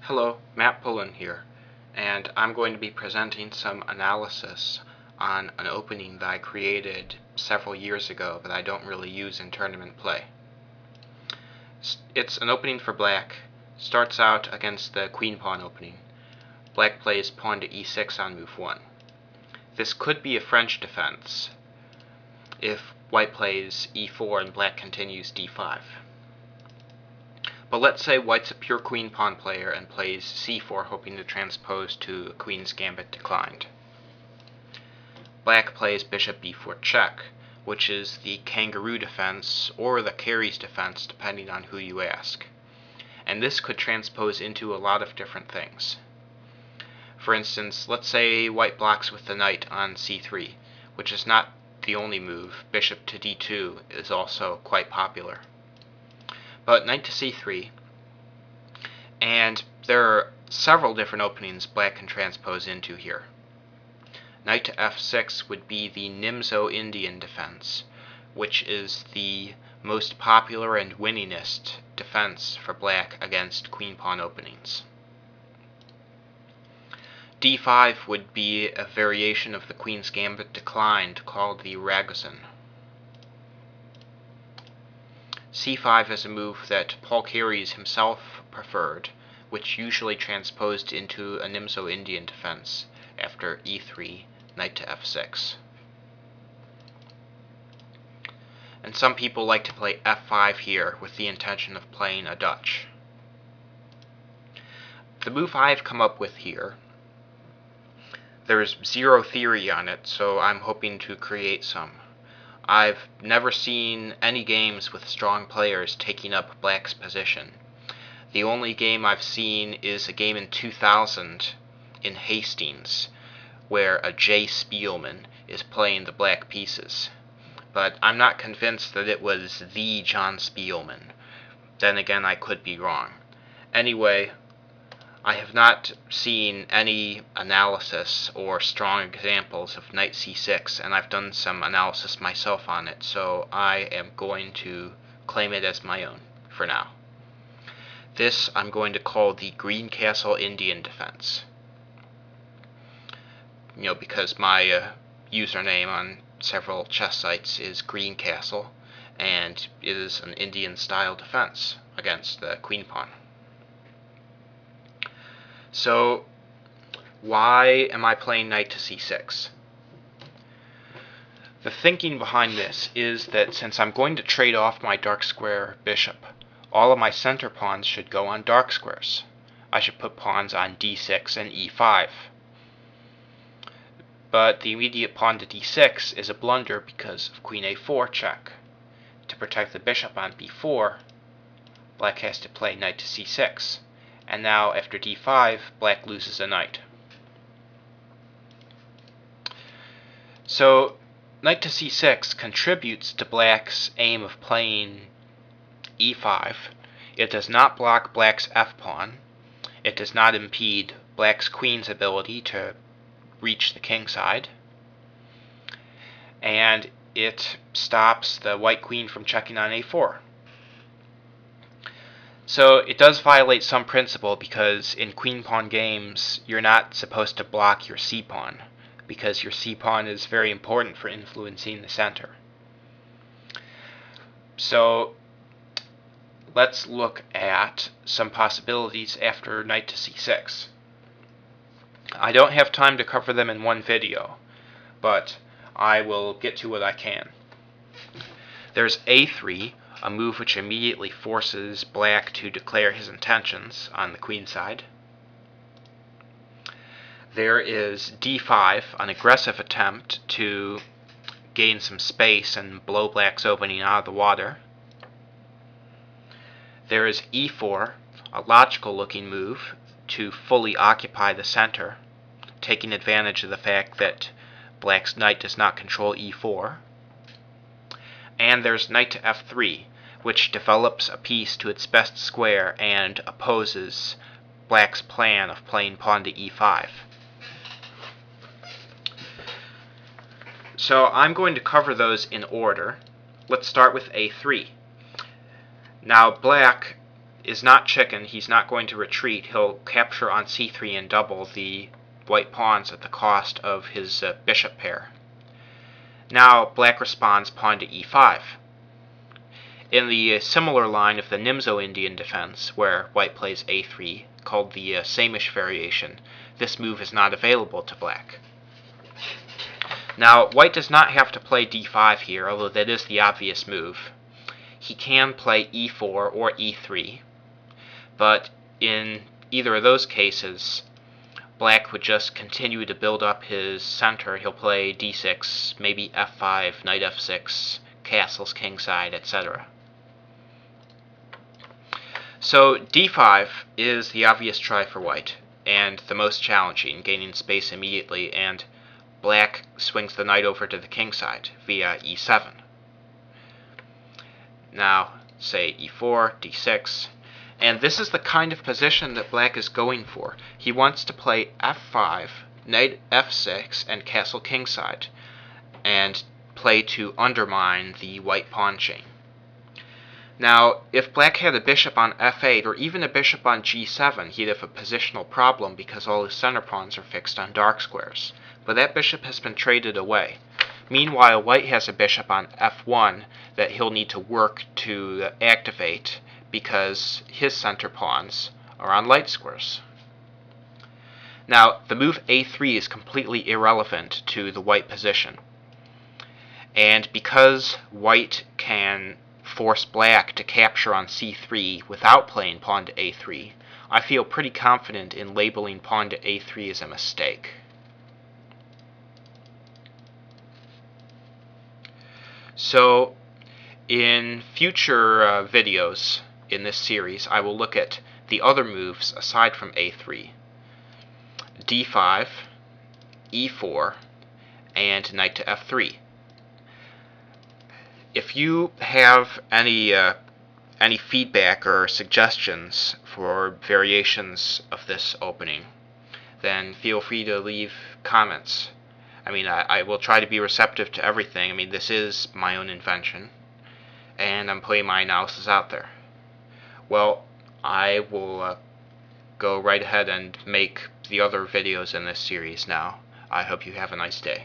Hello, Matt Pullen here, and I'm going to be presenting some analysis on an opening that I created several years ago that I don't really use in tournament play. It's an opening for black. Starts out against the queen pawn opening. Black plays pawn to e6 on move 1. This could be a French defense if white plays e4 and black continues d5. But let's say white's a pure queen pawn player and plays c4 hoping to transpose to a queen's gambit declined. Black plays bishop b4 check, which is the kangaroo defense or the carries defense depending on who you ask. And this could transpose into a lot of different things. For instance, let's say white blocks with the knight on c3, which is not the only move. Bishop to d2 is also quite popular. But knight to c3, and there are several different openings black can transpose into here. Knight to f6 would be the GreenCastle-Indian defense, which is the most popular and winningest defense for black against queen pawn openings. d5 would be a variation of the queen's gambit declined called the Ragozin. c5 is a move that Paul Carries himself preferred, which usually transposed into a GreenCastle-Indian defense after e3, knight to f6. And some people like to play f5 here with the intention of playing a Dutch. The move I've come up with here, there's zero theory on it, so I'm hoping to create some. I've never seen any games with strong players taking up black's position. The only game I've seen is a game in 2000 in Hastings, where a J. Spielman is playing the black pieces. But I'm not convinced that it was the John Spielman. Then again, I could be wrong. Anyway, I have not seen any analysis or strong examples of knight c6, and I've done some analysis myself on it, so I am going to claim it as my own for now. This I'm going to call the GreenCastle-Indian Defense. Because my username on several chess sites is GreenCastle, and it is an Indian-style defense against the queen pawn. So, why am I playing knight to c6? The thinking behind this is that since I'm going to trade off my dark square bishop, all of my center pawns should go on dark squares. I should put pawns on d6 and e5. But the immediate pawn to d6 is a blunder because of queen a4 check. To protect the bishop on b4, black has to play knight to c6. And now, after d5, black loses a knight. So, knight to c6 contributes to black's aim of playing e5. It does not block black's f-pawn. It does not impede black's queen's ability to reach the king side. And it stops the white queen from checking on a4. So it does violate some principle because in queen pawn games you're not supposed to block your c-pawn because your c-pawn is very important for influencing the center. So let's look at some possibilities after knight to c6. I don't have time to cover them in one video, but I will get to what I can. There's a3, a move which immediately forces black to declare his intentions on the queen side. There is d5, an aggressive attempt to gain some space and blow black's opening out of the water. There is e4, a logical looking move to fully occupy the center, taking advantage of the fact that black's knight does not control e4. And there's knight to f3, which develops a piece to its best square and opposes black's plan of playing pawn to e5. So I'm going to cover those in order. Let's start with a3. Now black is not chicken. He's not going to retreat. He'll capture on c3 and double the white pawns at the cost of his bishop pair. Now black responds pawn to e5. In the similar line of the Nimzo-Indian defense, where white plays a3, called the Samish variation, this move is not available to black. Now, white does not have to play d5 here, although that is the obvious move. He can play e4 or e3, but in either of those cases, black would just continue to build up his center. He'll play d6, maybe f5, knight f6, castles kingside, etc. So d5 is the obvious try for white, and the most challenging, gaining space immediately, and black swings the knight over to the kingside via e7. Now, say e4, d6, and this is the kind of position that black is going for. He wants to play f5, knight f6, and castle kingside, and play to undermine the white pawn chain. Now, if black had a bishop on f8, or even a bishop on g7, he'd have a positional problem because all his center pawns are fixed on dark squares. But that bishop has been traded away. Meanwhile, white has a bishop on f1 that he'll need to work to activate because his center pawns are on light squares. Now, the move a3 is completely irrelevant to the white position. And because white can force black to capture on c3 without playing pawn to a3, I feel pretty confident in labeling pawn to a3 as a mistake. So, in future videos in this series, I will look at the other moves aside from a3. d5, e4, and knight to f3. If you have any feedback or suggestions for variations of this opening, then feel free to leave comments. I mean, I will try to be receptive to everything. I mean, this is my own invention, and I'm putting my analysis out there. Well, I will go right ahead and make the other videos in this series now. I hope you have a nice day.